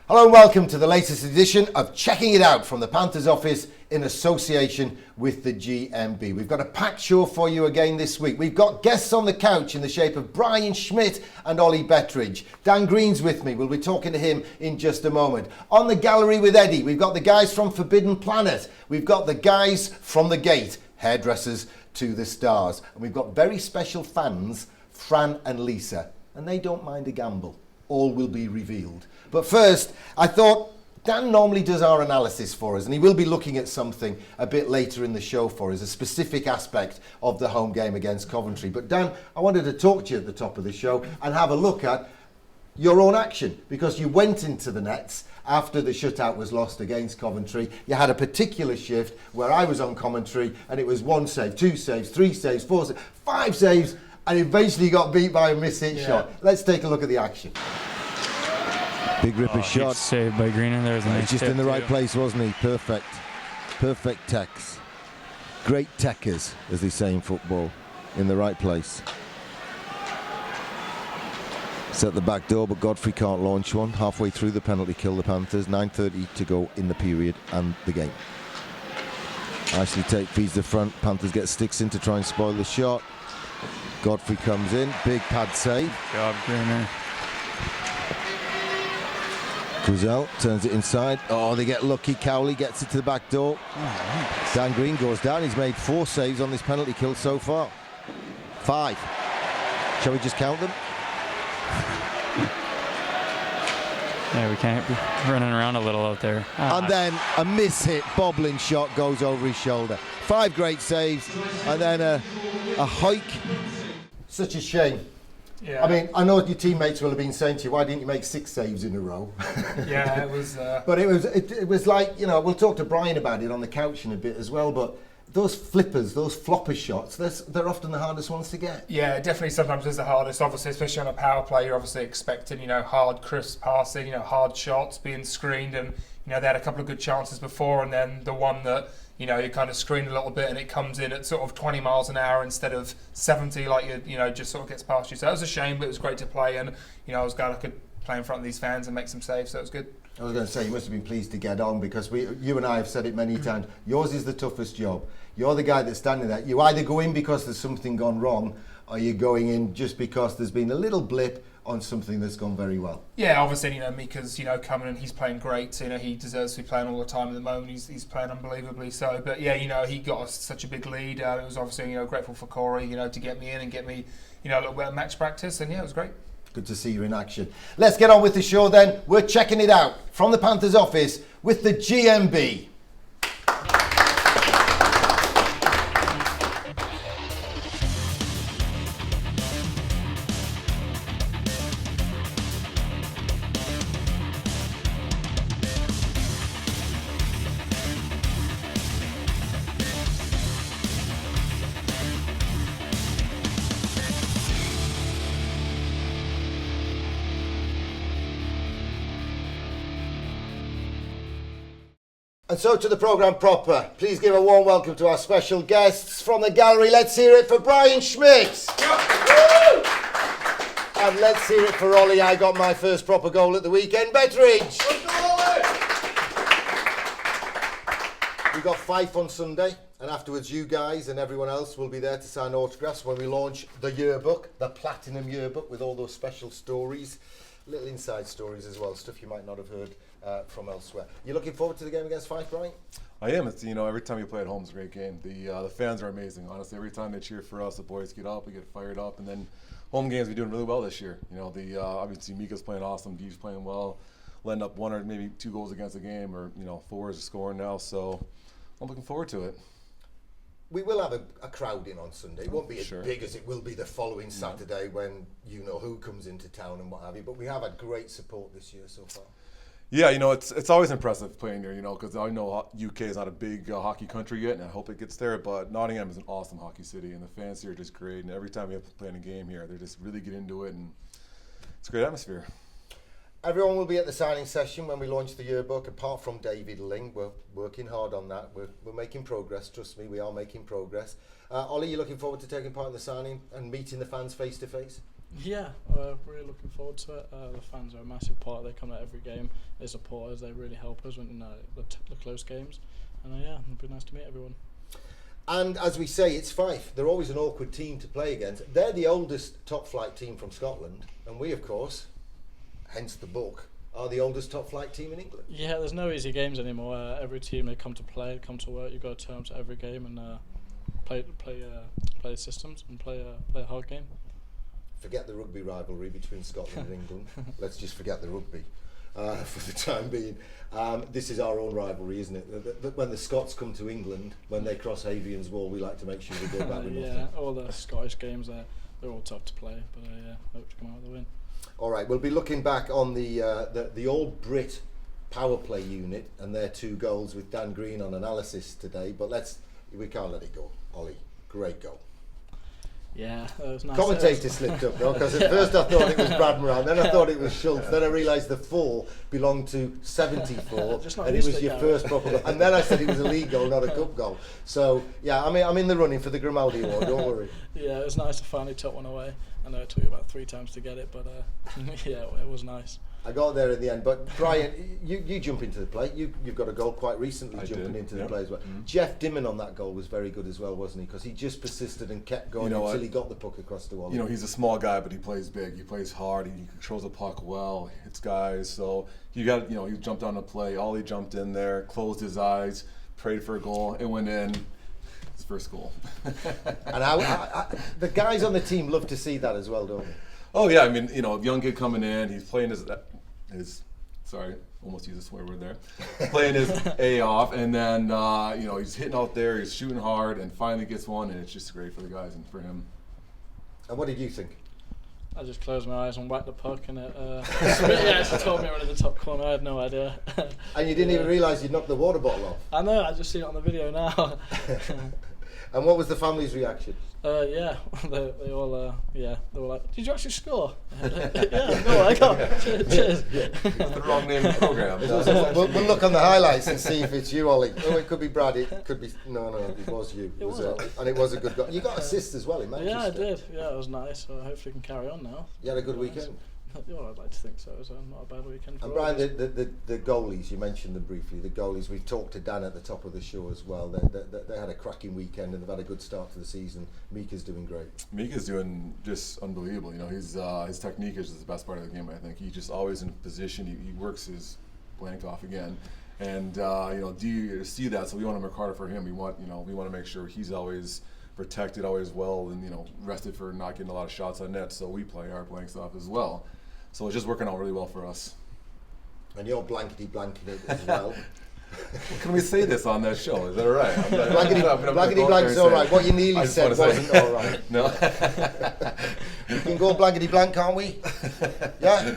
Hello and welcome to the latest edition of Checking It Out from the Panthers office in association with the GMB. We've got a packed show for you again this week. We've got guests on the couch in the shape of Brian Schmidt and Ollie Bettridge. Dan Green's with me. We'll be talking to him in just a moment. On the gallery with Eddie, we've got the guys from Forbidden Planet. We've got the guys from the Gate, hairdressers to the stars. And we've got very special fans, Fran and Lisa. And they don't mind a gamble. All will be revealed. But first, I thought Dan normally does our analysis for us, and he will be looking at something a bit later in the show for us, a specific aspect of the home game against Coventry. But Dan, I wanted to talk to you at the top of the show and have a look at your own action, because you went into the nets after the shutout was lost against Coventry. You had a particular shift where I was on commentary, and it was 1 save, 2 saves, 3 saves, 4 saves, 5 saves, and eventually got beat by a missed-hit shot. Let's take a look at the action. Big ripper shot. Saved by Green, and there's a nice just in the right too. place, wasn't he? Perfect. Perfect techs. Great techers, as they say in football. In the right place. Set the back door, but Godfrey can't launch one. Halfway through the penalty kill, the Panthers. 9:30 to go in the period and the game. Nicely take, feeds the front. Panthers get sticks in to try and spoil the shot. Godfrey comes in. Big pad save. Good job, Greener. Quizell turns it inside. Oh, they get lucky. Caroli gets it to the back door. Dan Green goes down. He's made 4 saves on this penalty kill so far. 5. Shall we just count them? Yeah, we can't be running around a little out there. And then a miss-hit, bobbling shot goes over his shoulder. 5 great saves, and then a hike. Such a shame. Yeah. I mean, I know your teammates will have been saying to you, why didn't you make 6 saves in a row? Yeah, it was... But it was like, you know, we'll talk to Brian about it on the couch in a bit as well, but those flippers, those flopper shots, they're often the hardest ones to get. Yeah, definitely sometimes is the hardest, obviously, especially on a power play. You're obviously expecting, you know, hard, crisp passing, you know, hard shots being screened, and, you know, they had a couple of good chances before, and then the one that, you know, you kind of screen a little bit and it comes in at sort of 20 miles an hour instead of 70, like, you know, just sort of gets past you. So that was a shame, but it was great to play, and, you know, I was glad I could play in front of these fans and make some saves, so it was good. I was going to say, you must have been pleased to get on, because you and I have said it many times, yours is the toughest job. You're the guy that's standing there. You either go in because there's something gone wrong, or you're going in just because there's been a little blip on something that's gone very well. Yeah, obviously, you know, Mika's, you know, coming and he's playing great. So, you know, he deserves to be playing all the time at the moment. He's playing unbelievably so. But yeah, you know, he got us such a big lead. It was obviously, you know, grateful for Corey, you know, to get me in and get me, you know, a little bit of match practice. And yeah, it was great. Good to see you in action. Let's get on with the show then. We're checking it out from the Panthers office with the GMB. And so to the programme proper. Please give a warm welcome to our special guests from the gallery. Let's hear it for Brian Schmidt. And let's hear it for Ollie. I got my first proper goal at the weekend. Bettridge. We got Fife on Sunday, and afterwards you guys and everyone else will be there to sign autographs when we launch the yearbook, the Platinum Yearbook, with all those special stories, little inside stories as well, stuff you might not have heard from elsewhere. You looking forward to the game against Fife, Brian? I am. It's, you know, every time you play at home is a great game. The fans are amazing. Honestly, every time they cheer for us, the boys get up, we get fired up, and then home games we're doing really well this year. You know, obviously Mika's playing awesome, Dee's playing well, letting up 1 or maybe 2 goals against a game, or 4 is scoring now. So I'm looking forward to it. We will have a crowd in on Sunday. It won't be as Sure. big as it will be the following Saturday when you know who comes into town and what have you. But we have had great support this year so far. Yeah, you know, it's always impressive playing here, you know, because I know UK is not a big hockey country yet, and I hope it gets there, but Nottingham is an awesome hockey city, and the fans here are just great, and every time we have to play in a game here, they just really get into it, and it's a great atmosphere. Everyone will be at the signing session when we launch the yearbook, apart from David Ling. We're working hard on that. We're making progress, trust me, we are making progress. Ollie, you looking forward to taking part in the signing and meeting the fans face to face? Yeah, really looking forward to it. The fans are a massive part. They come to every game. They support us. They really help us when the close games. And yeah, it'll be nice to meet everyone. And as we say, it's Fife. They're always an awkward team to play against. They're the oldest top flight team from Scotland, and we, of course, hence the book, are the oldest top flight team in England. Yeah, there's no easy games anymore. Every team, they come to play, come to work. You've got to turn up to every game and play the systems and play a hard game. Forget the rugby rivalry between Scotland and England. Let's just forget the rugby for the time being. This is our own rivalry, isn't it? When the Scots come to England, when they cross Hadrian's Wall, we like to make sure we go back with nothing. Yeah, all the Scottish games, they're all tough to play, but hope to come out with a win. All right, we'll be looking back on the All Brit power play unit and their 2 goals with Dan Green on analysis today, but we can't let it go. Ollie, great goal. Yeah, it was nice. Commentator slipped up though, because at first I thought it was Brad Moran, then I thought it was Schultz, then I realised the 4 belonged to 74, and it was your first proper goal. And then I said it was a league goal, not a cup goal. So yeah, I'm in the running for the Grimaldi Award. Don't worry. Yeah, it was nice to finally tuck one away. I know it took you about 3 times to get it, but yeah, it was nice. I got there in the end, but Brian, you jump into the play. You've got a goal quite recently jumping into the play as well. Mm-hmm. Jeff Dimon on that goal was very good as well, wasn't he? Because he just persisted and kept going until he got the puck across the wall. You know, he's a small guy, but he plays big. He plays hard. He controls the puck well. He hits guys. So he jumped on the play. Ollie jumped in there, closed his eyes, prayed for a goal. It went in. His first goal. And the guys on the team love to see that as well, don't they? Oh yeah, I mean, young kid coming in, he's playing his sorry, almost used a swear word there. Playing his A off, and then he's hitting out there, he's shooting hard, and finally gets one, and it's just great for the guys and for him. And what did you think? I just closed my eyes and whacked the puck, and it told me right in the top corner. I had no idea. And you didn't even realise you'd knocked the water bottle off? I know, I just see it on the video now. And what was the family's reaction? Yeah, they all they were like, "Did you actually score?" Yeah, no, I got. Cheers. That's the wrong name of the program. We'll look on the highlights and see if it's you, Ollie. Oh, it could be Brad. It could be no. It was you. And it was a good goal. You got assists as well in Manchester. Yeah, I did. Yeah, it was nice. So hopefully, we can carry on now. You had a good weekend. Well, I'd like to think so. It was not a bad weekend. And Brian, the goalies, you mentioned them briefly. The goalies, we've talked to Dan at the top of the show as well. They had a cracking weekend and they've had a good start to the season. Mika's doing great. Mika's doing just unbelievable. His technique is the best part of the game. I think he's just always in position. He works his blank off again, and do you see that? So we want to work harder for him. We want to make sure he's always protected, always well, and rested for not getting a lot of shots on net. So we play our blanks off as well. So it's just working out really well for us. And you're blankety-blanking it as well. Can we say this on that show? Is that all right? Blankety-blank's all right. What you nearly said wasn't all right. No. We can go blankety-blank, can't we? Yeah?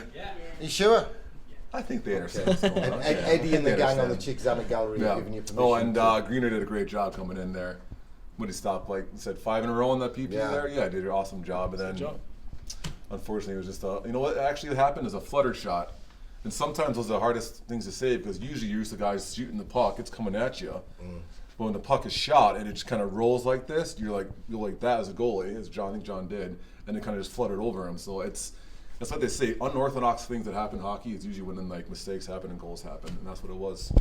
You sure? I think they understand what's going on. Eddie and the gang on the Zak Gallery are giving you permission. Oh, and Greener did a great job coming in there. What did he stop, he said 5 in a row on that PP there? Yeah, did an awesome job. And then, unfortunately, it was just what actually happened is a flutter shot. And sometimes those are the hardest things to save because usually you're used to guys shooting the puck, it's coming at you. But when the puck is shot and it just kind of rolls like this, you're like that as a goalie, as I think John did, and it kind of just fluttered over him. So that's what they say. Unorthodox things that happen in hockey is usually when mistakes happen and goals happen, and that's what it was.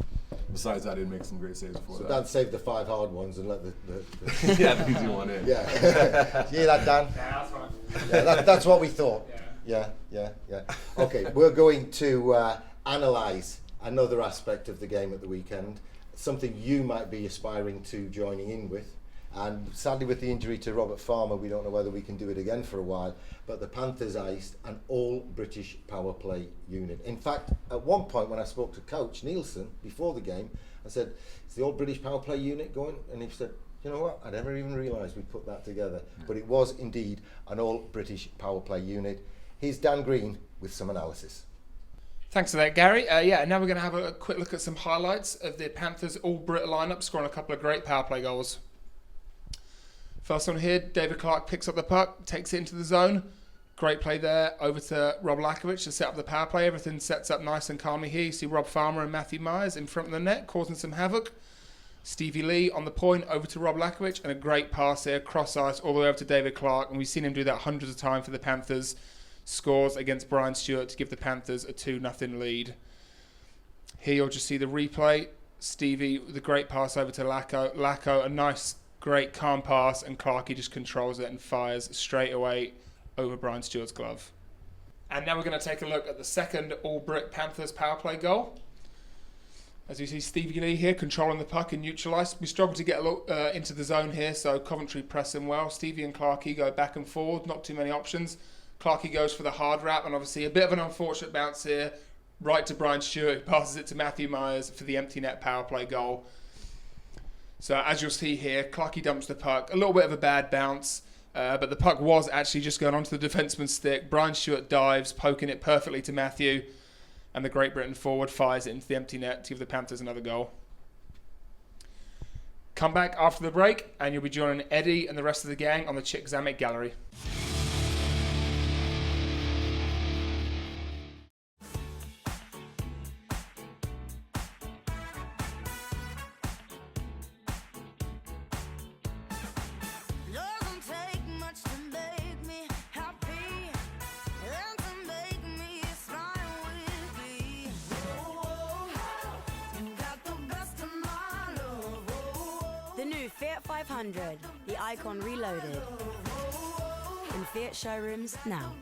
Besides that, I did make some great saves before that. Dan saved the 5 hard ones and let the yeah, the easy one in. Yeah. You hear that, Dan? Yeah, that's fine. Yeah, that's what we thought. Yeah. Okay, we're going to analyse another aspect of the game at the weekend, something you might be aspiring to joining in with. And sadly, with the injury to Robert Farmer, we don't know whether we can do it again for a while. But the Panthers iced an all-British power play unit. In fact, at one point when I spoke to Coach Nielsen before the game, I said, "Is the all-British power play unit going?" And he said, "You know what? I never even realised we put that together." But it was indeed an all-British power play unit. Here's Dan Green with some analysis. Thanks for that, Gary. Now we're going to have a quick look at some highlights of the Panthers all-Brit lineup, scoring a couple of great power play goals. First one here, David Clark picks up the puck, takes it into the zone. Great play there, over to Rob Lakovic to set up the power play. Everything sets up nice and calmly here. You see Rob Farmer and Matthew Myers in front of the net, causing some havoc. Stevie Lee on the point over to Rob Lakovic, and a great pass here, cross ice all the way over to David Clark, and we've seen him do that hundreds of times for the Panthers. Scores against Brian Stewart to give the Panthers a 2-0 lead. Here you'll just see the replay. Stevie with a great pass over to Lacko. Lacko, a nice, great, calm pass, and Clarkey just controls it and fires straight away over Brian Stewart's glove. And now we're going to take a look at the second All-Brit Panthers power play goal. As you see Stevie Lee here controlling the puck and neutralised. We struggle to get a look into the zone here, so Coventry press him well. Stevie and Clarkey go back and forward, not too many options. Clarkey goes for the hard wrap, and obviously a bit of an unfortunate bounce here. Right to Brian Stewart, who passes it to Matthew Myers for the empty net power play goal. So as you'll see here, Clarkey dumps the puck. A little bit of a bad bounce, but the puck was actually just going onto the defenseman's stick. Brian Stewart dives, poking it perfectly to Matthew, and the Great Britain forward fires it into the empty net to give the Panthers another goal. Come back after the break, and you'll be joining Eddie and the rest of the gang on the Zak Gallery. The new Fiat 500, the Icon Reloaded. In Fiat showrooms now.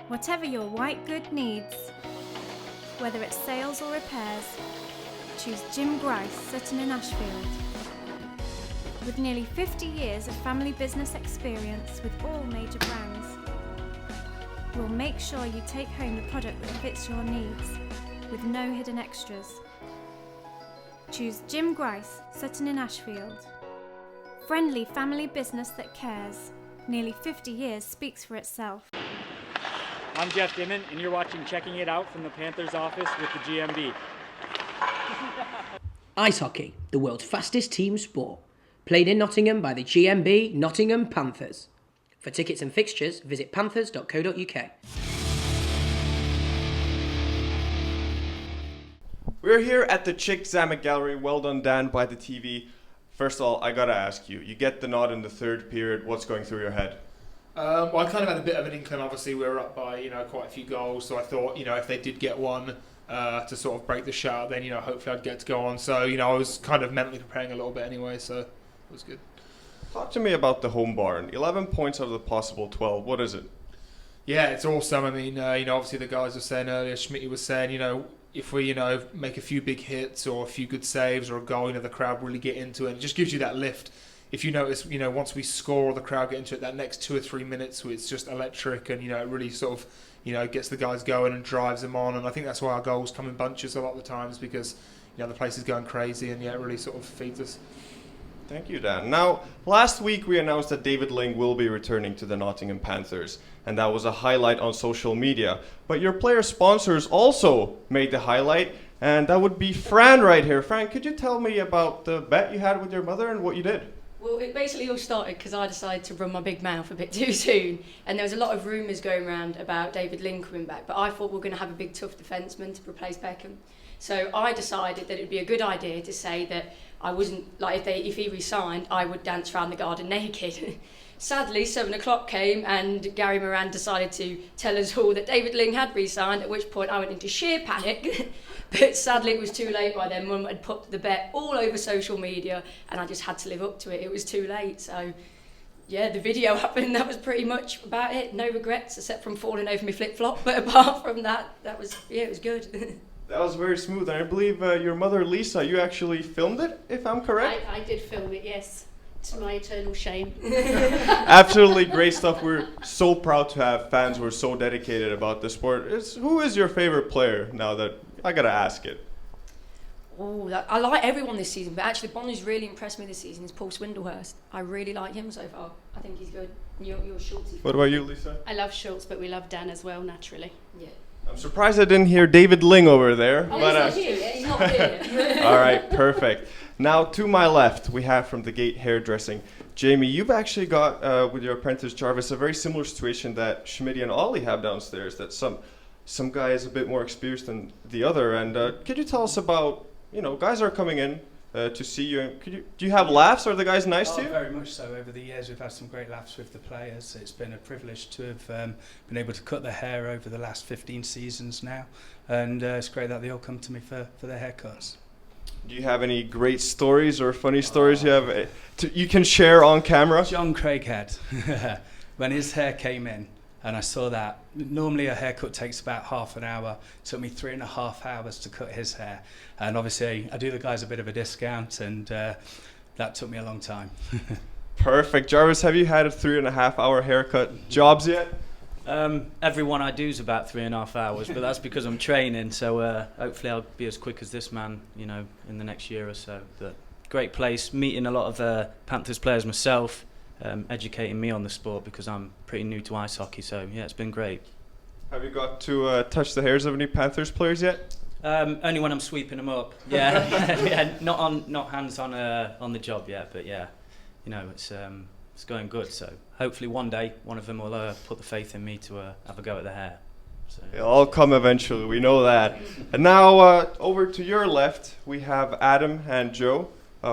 Whatever your white good needs, whether it's sales or repairs, choose Jim Grace Sutton in Ashfield. With nearly 50 years of family business experience with all major brands, we'll make sure you take home the product that fits your needs, with no hidden extras. Choose Jim Grace Sutton in Ashfield. Friendly family business that cares. Nearly 50 years speaks for itself. I'm Jeff Dimon, and you're watching Checking It Out from the Panthers office with the GMB. Ice hockey, the world's fastest team sport. Played in Nottingham by the GMB Nottingham Panthers. For tickets and fixtures, visit panthers.co.uk. We're here at the Zak Gallery. Well done, Dan, by the TV. First of all, I gotta ask you, you get the nod in the third period. What's going through your head? Well, I kind of had a bit of an inkling. Obviously, we were up by quite a few goals, so I thought if they did get one to sort of break the shut, then hopefully I'd get to go on. So I was kind of mentally preparing a little bit anyway, so it was good. Talk to me about the home barn. 11 points out of the possible 12. What is it? Yeah, it's awesome. I mean, obviously the guys were saying earlier, Schmitty was saying, if we, make a few big hits or a few good saves or a goal, the crowd really get into it. It just gives you that lift. If you notice, once we score or the crowd get into it, that next 2 or 3 minutes, it's just electric and, it really sort of, gets the guys going and drives them on. And I think that's why our goals come in bunches a lot of the times because, the place is going crazy and, it really sort of feeds us. Thank you, Dan. Now, last week we announced that David Ling will be returning to the Nottingham Panthers, and that was a highlight on social media. But your player sponsors also made the highlight, and that would be Fran right here. Fran, could you tell me about the bet you had with your mother and what you did? Well, it basically all started because I decided to run my big mouth a bit too soon, and there was a lot of rumours going around about David Ling coming back, but I thought we were going to have a big tough defenceman to replace Beckham. So I decided that it would be a good idea to say that I wasn't, if he resigned, I would dance around the garden naked. Sadly, 7 o'clock came and Gary Moran decided to tell us all that David Ling had resigned, at which point I went into sheer panic. But sadly, it was too late by then. Mum had put the bet all over social media and I just had to live up to it. It was too late. So, yeah, the video happened. That was pretty much about it. No regrets, except from falling over my flip-flop. But apart from that, it was good. That was very smooth, and I believe your mother, Lisa, you actually filmed it, if I'm correct? I did film it, yes, to my eternal shame. Absolutely great stuff. We're so proud to have fans who are so dedicated about the sport. Who is your favorite player now that I got to ask it? Oh, I like everyone this season, but actually the one who's really impressed me this season is Paul Swindlehurst. I really like him so far. I think he's good. You're Schultz. What about you, Lisa? I love Schultz, but we love Dan as well, naturally. Yeah. I'm surprised I didn't hear David Ling over there. Oh, but, he's not here. All right, perfect. Now to my left, we have from the Gate Hairdressing. Jamie, you've actually got, with your apprentice Jarvis, a very similar situation that Schmitty and Ollie have downstairs, that some some guys a bit more experienced than the other. And could you tell us about, guys are coming in to see you. Do you have laughs? Are the guys nice to you? Very much so. Over the years, we've had some great laughs with the players. It's been a privilege to have been able to cut their hair over the last 15 seasons now, and it's great that they all come to me for their haircuts. Do you have any great stories or funny stories you can share on camera? John Craighead, when his hair came in, and I saw that. Normally a haircut takes about half an hour. It took me 3.5 hours to cut his hair. And obviously I do the guys a bit of a discount, and that took me a long time. Perfect. Jarvis, have you had a 3.5 hour haircut jobs yet? Every one I do is about 3.5 hours, but that's because I'm training. So hopefully I'll be as quick as this man, in the next year or so. But great place, meeting a lot of Panthers players myself. Educating me on the sport because I'm pretty new to ice hockey, so yeah, it's been great. Have you got to touch the hairs of any Panthers players yet? Only when I'm sweeping them up. Yeah, yeah, not hands on the job yet, but yeah, it's going good. So hopefully one day one of them will put the faith in me to have a go at the hair. So. It'll all come eventually. We know that. And now over to your left, we have Adam and Joe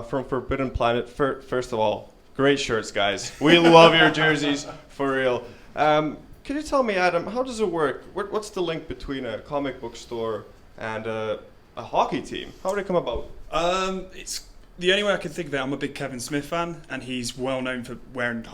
from Forbidden Planet. First of all, great shirts, guys. We love your jerseys, for real. Can you tell me, Adam, how does it work? What's the link between a comic book store and a hockey team? How did it come about? It's the only way I can think of it. I'm a big Kevin Smith fan, and he's well known for wearing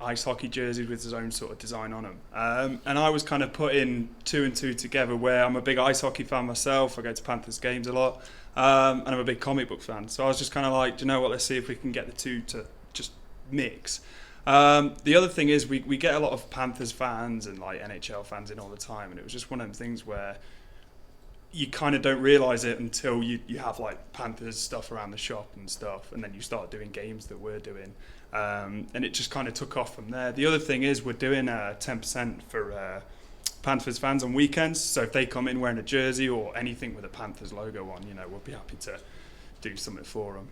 ice hockey jerseys with his own sort of design on them. And I was kind of putting 2 and 2 together, where I'm a big ice hockey fan myself. I go to Panthers games a lot, and I'm a big comic book fan. So I was just kind of like, do you know what? Let's see if we can get the two to just mix. The other thing is we get a lot of Panthers fans and like NHL fans in all the time, and it was just one of them things where you kind of don't realise it until you have like Panthers stuff around the shop and stuff, and then you start doing games that we're doing, and it just kind of took off from there. The other thing is we're doing 10% for Panthers fans on weekends, so if they come in wearing a jersey or anything with a Panthers logo on, we'll be happy to do something for them.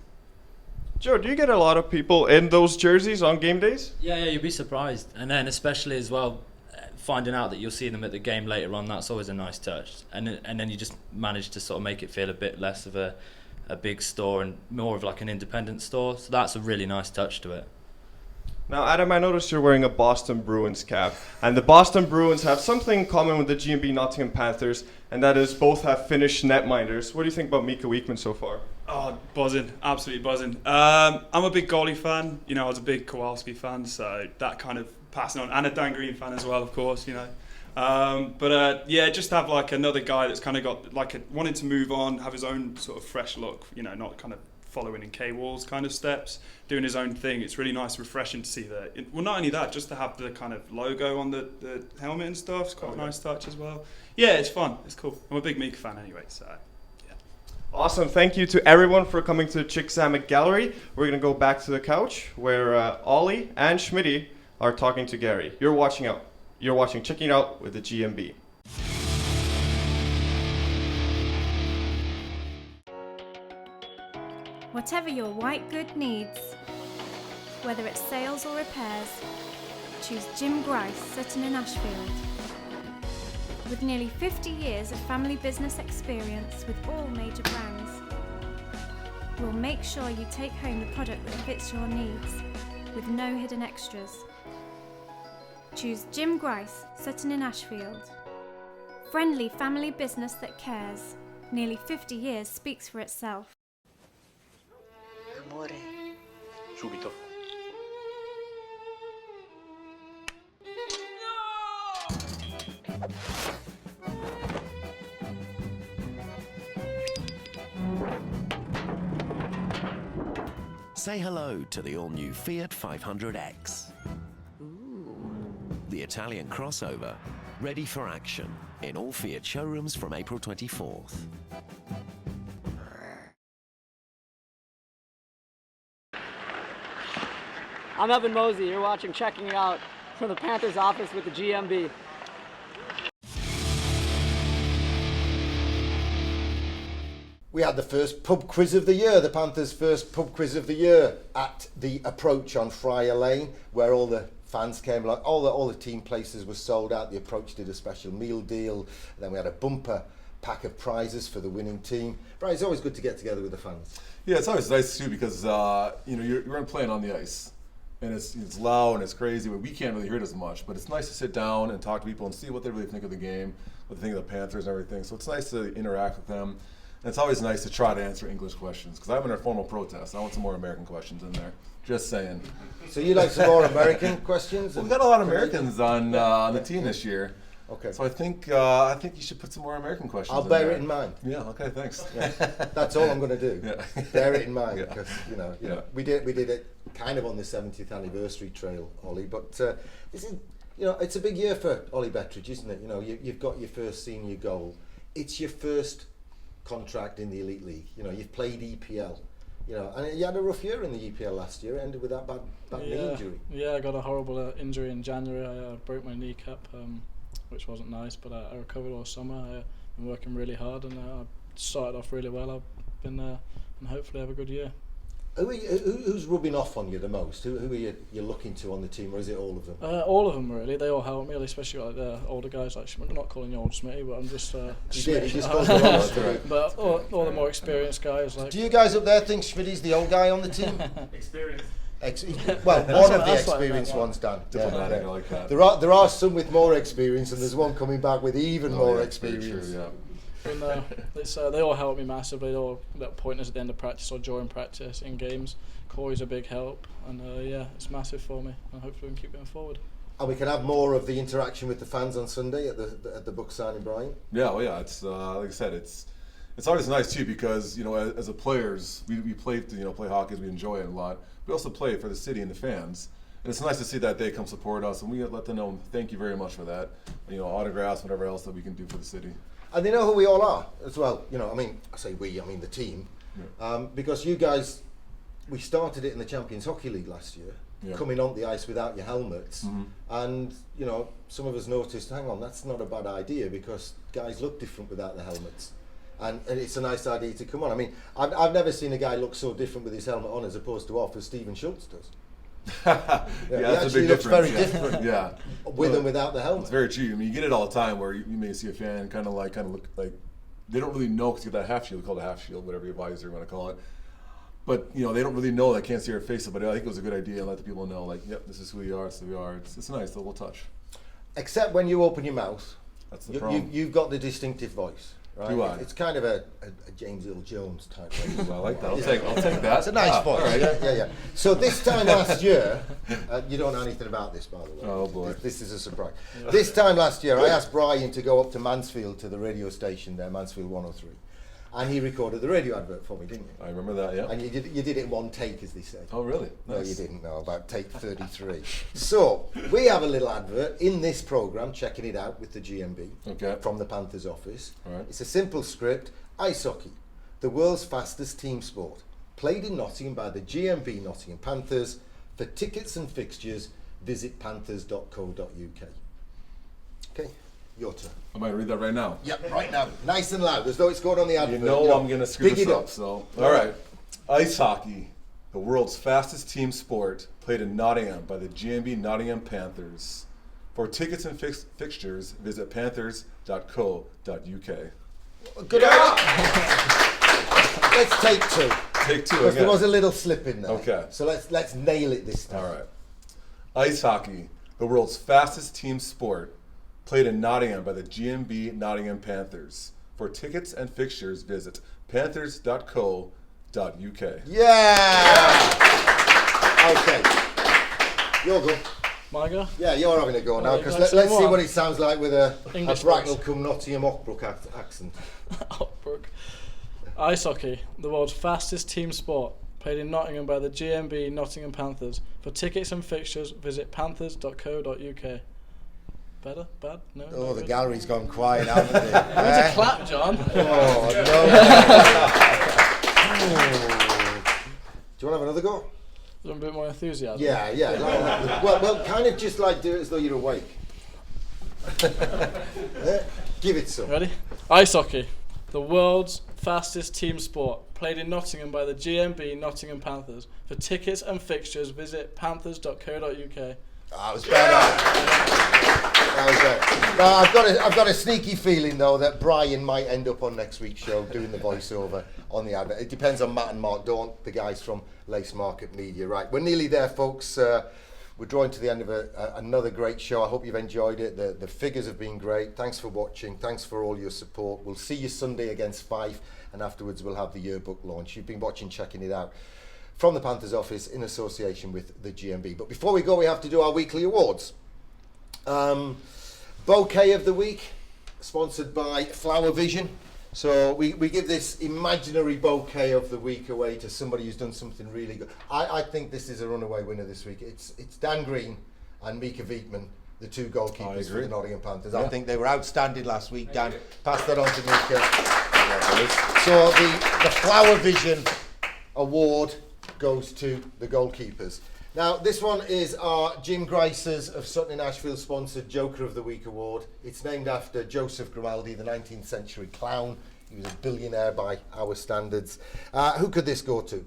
Joe, do you get a lot of people in those jerseys on game days? Yeah, you'd be surprised. And then especially as well, finding out that you'll see them at the game later on, that's always a nice touch. And then you just manage to sort of make it feel a bit less of a big store and more of like an independent store. So that's a really nice touch to it. Now, Adam, I noticed you're wearing a Boston Bruins cap. And the Boston Bruins have something in common with the GMB Nottingham Panthers, and that is both have Finnish netminders. What do you think about Mika Wiikman so far? Oh, buzzing, absolutely buzzing. I'm a big goalie fan. I was a big Kowalski fan, so that kind of passing on, and a Dan Green fan as well, of course. Yeah, just have like another guy that's kind of got like wanting to move on, have his own sort of fresh look. Not kind of following in K-Wall's kind of steps, doing his own thing. It's really nice, refreshing to see that. Well, not only that, just to have the kind of logo on the helmet and stuff. It's quite a nice touch as well. Yeah, it's fun. It's cool. I'm a big Mika fan anyway, so. Awesome. Thank you to everyone for coming to Zak Gallery. We're going to go back to the couch where Ollie and Schmitty are talking to Gary. You're watching Checking Out with the GMB. Whatever your white good needs, whether it's sales or repairs, choose Jim Grice, Sutton in Ashfield. With nearly 50 years of family business experience with all major brands, we'll make sure you take home the product that fits your needs, with no hidden extras. Choose Jim Grice, Sutton in Ashfield. Friendly family business that cares. Nearly 50 years speaks for itself. Amore. Subito. Say hello to the all-new Fiat 500X. The Italian crossover, ready for action in all Fiat showrooms from April 24th. I'm Evan Mosey. You're watching Checking It Out from the Panthers office with the GMB. We had the first pub quiz of the year, the Panthers' first pub quiz of the year at the Approach on Friar Lane, where all the fans came along. All the team places were sold out. The Approach did a special meal deal. And then we had a bumper pack of prizes for the winning team. Brian, it's always good to get together with the fans. Yeah, it's always nice too because you're playing on the ice, and it's loud and it's crazy, but we can't really hear it as much. But it's nice to sit down and talk to people and see what they really think of the game, what they think of the Panthers and everything. So it's nice to interact with them. And it's always nice to try to answer English questions because I'm in a formal protest. I want some more American questions in there. Just saying. So you like some more American questions? Well, we got a lot of Americans on the team this year. Okay. So I think you should put some more American questions. I'll bear it in mind. Yeah. Okay. Thanks. Yeah. That's all I'm going to do. Yeah. Bear it in mind because Yeah. we did it kind of on the 70th anniversary trail, Ollie. But this is it's a big year for Ollie Bettridge, isn't it? You've got your first senior goal. It's your first contract in the Elite League. You've played EPL. And you had a rough year in the EPL last year. It ended with that bad knee injury. Yeah, I got a horrible injury in January. I broke my kneecap, which wasn't nice, but I recovered all summer. I've been working really hard, and I started off really well. I've been and hopefully have a good year. Who's rubbing off on you the most? Who are you looking to on the team, or is it all of them? All of them really. They all help me, especially like the older guys. Like I'm not calling you old Smitty, but I'm just. He just called you old. Right. But all the more experienced guys. Like. Do you guys up there think Schmitty's the old guy on the team? Experienced. Well, one of the experienced ones, Dan. Diplomatic, I like that. There are some with more experience, and there's one coming back with even more experience. True, yeah. And, they all help me massively. They all point us at the end of practice or during practice in games. Corey's a big help, and it's massive for me. And hopefully we can keep going forward. And we can have more of the interaction with the fans on Sunday at the book signing, Brian. Yeah, well, yeah. It's like I said, it's always nice too because as a players we play play hockey, we enjoy it a lot. We also play for the city and the fans. And it's nice to see that they come support us, and we let them know thank you very much for that. Autographs, whatever else that we can do for the city. And they know who we all are as well. I say we, I mean the team. Yeah. Because you guys, we started it in the Champions Hockey League last year, coming on the ice without your helmets. Mm-hmm. And, some of us noticed, hang on, that's not a bad idea because guys look different without the helmets. And it's a nice idea to come on. I mean, I've never seen a guy look so different with his helmet on as opposed to off as Stephen Schultz does. That's a big looks difference. Very different. Yeah, with and without the helmet. It's very true. I mean, you get it all the time where you may see a fan kind of look like they don't really know because you got that half shield, called a half shield, whatever your visor you want to call it. But they don't really know. They can't see our face. But I think it was a good idea and let the people know, yep, this is who we are. This is who we are. It's a nice little touch. Except when you open your mouth, that's the problem. You've got the distinctive voice. Right? Do I? It's kind of a James Earl Jones type voice. I like that. I'll take that. It's a nice voice. Right. Yeah. So this time last year, you don't know anything about this, by the way. Oh boy. This is a surprise. This time last year, I asked Brian to go up to Mansfield to the radio station there, Mansfield 103. And he recorded the radio advert for me, didn't you? I remember that, yeah. And you did it in one take, as they say. Oh, really? No, Nice. you didn't know, about take 33. So, we have a little advert in this programme, checking it out with the GMB, from the Panthers office. All right. It's a simple script. Ice hockey, the world's fastest team sport. Played in Nottingham by the GMB Nottingham Panthers. For tickets and fixtures, visit panthers.co.uk. Okay. Your turn. I might read that right now. Yep, right now. Nice and loud, as though it's going on the advert. I'm going to screw this up. So, all right. Ice hockey, the world's fastest team sport, played in Nottingham by the GMB Nottingham Panthers. For tickets and fixtures, visit panthers.co.uk. Good idea. Let's take two. Take two. Because there was a little slip in there. Okay. So let's nail it this time. All right. Ice hockey, the world's fastest team sport, played in Nottingham by the GMB Nottingham Panthers. For tickets and fixtures, visit panthers.co.uk. Yeah! Okay. You're good. My go? Yeah, you're having a go now, because let's see what it sounds like with a Bracknell cum Nottingham Ockbrook accent. Ockbrook. Ice hockey, the world's fastest team sport, played in Nottingham by the GMB Nottingham Panthers. For tickets and fixtures, visit panthers.co.uk. Better? Bad? No? Oh, the gallery's gone quiet, haven't they? We need to clap, John. Oh, no. Do you want to have another go? A bit more enthusiasm. Yeah. Well, kind of just like do it as though you're awake. Give it some. Ready? Ice hockey, the world's fastest team sport, played in Nottingham by the GMB Nottingham Panthers. For tickets and fixtures, visit panthers.co.uk. That was better. That was better. Now, I've got a sneaky feeling, though, that Brian might end up on next week's show doing the voiceover on the advert. It depends on Matt and Mark, the guys from Lace Market Media. Right, we're nearly there, folks. We're drawing to the end of another great show. I hope you've enjoyed it. The figures have been great. Thanks for watching. Thanks for all your support. We'll see you Sunday against Fife, and afterwards we'll have the yearbook launch. You've been watching Checking It Out from the Panthers office in association with the GMB. But before we go, we have to do our weekly awards. Bouquet of the Week, sponsored by Flower Vision. So we give this imaginary bouquet of the week away to somebody who's done something really good. I think this is a runaway winner this week. It's Dan Green and Mika Vietman, the two goalkeepers for the Nottingham Panthers. Yeah. I think they were outstanding last week. Dan, pass that on to Mika. So the Flower Vision award goes to the goalkeepers. Now, this one is our Jim Grice's of Sutton in Ashfield sponsored Joker of the Week award. It's named after Joseph Grimaldi, the 19th century clown. He was a billionaire by our standards. Who could this go to?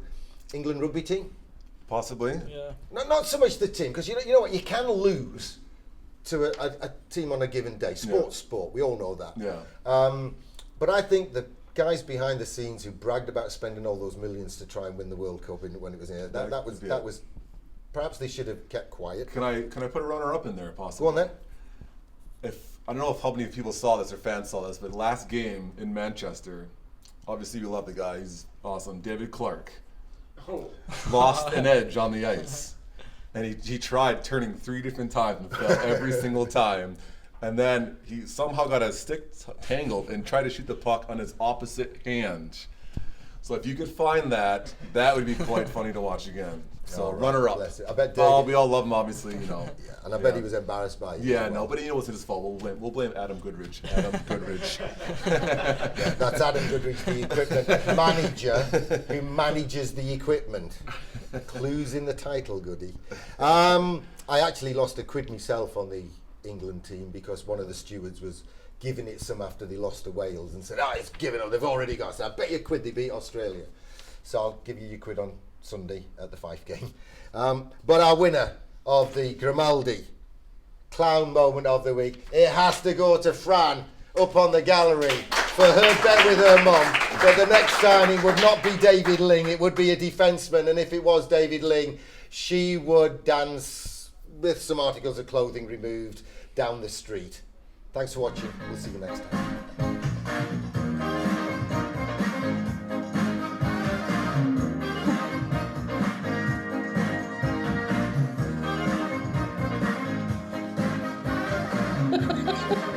England rugby team? Possibly. Yeah. Not so much the team, because you know what, you can lose to a team on a given day. Sport. We all know that. Yeah. But I think the guys behind the scenes who bragged about spending all those millions to try and win the World Cup when it was in there, that was. Perhaps they should have kept quiet. Can I put a runner-up in there, possibly? Go on then. I don't know if how many people saw this or fans saw this, but last game in Manchester, obviously we love the guy. He's awesome. David Clark lost an edge on the ice, and he tried turning 3 different times and failed every single time. And then he somehow got a stick tangled and tried to shoot the puck on his opposite hand. So if you could find that would be quite funny to watch again. So runner-up. I bet David, we all love him, obviously, you know. Yeah, and I bet he was embarrassed by it. Yeah, no, but you know what's his fault. We'll blame Adam Goodrich. That's Adam Goodrich, the equipment manager who manages the equipment. Clues in the title, goodie. I actually lost a quid myself on the England team because one of the stewards was giving it some after they lost to Wales and said, it's given up, they've already got. So I bet you a quid they beat Australia. So I'll give you your quid on Sunday at the Fife game. But our winner of the Grimaldi clown moment of the week, it has to go to Fran up on the gallery for her bet with her mum that the next signing would not be David Ling, it would be a defenceman, and if it was David Ling, she would dance with some articles of clothing removed down the street. Thanks for watching. We'll see you next time. Ha ha ha.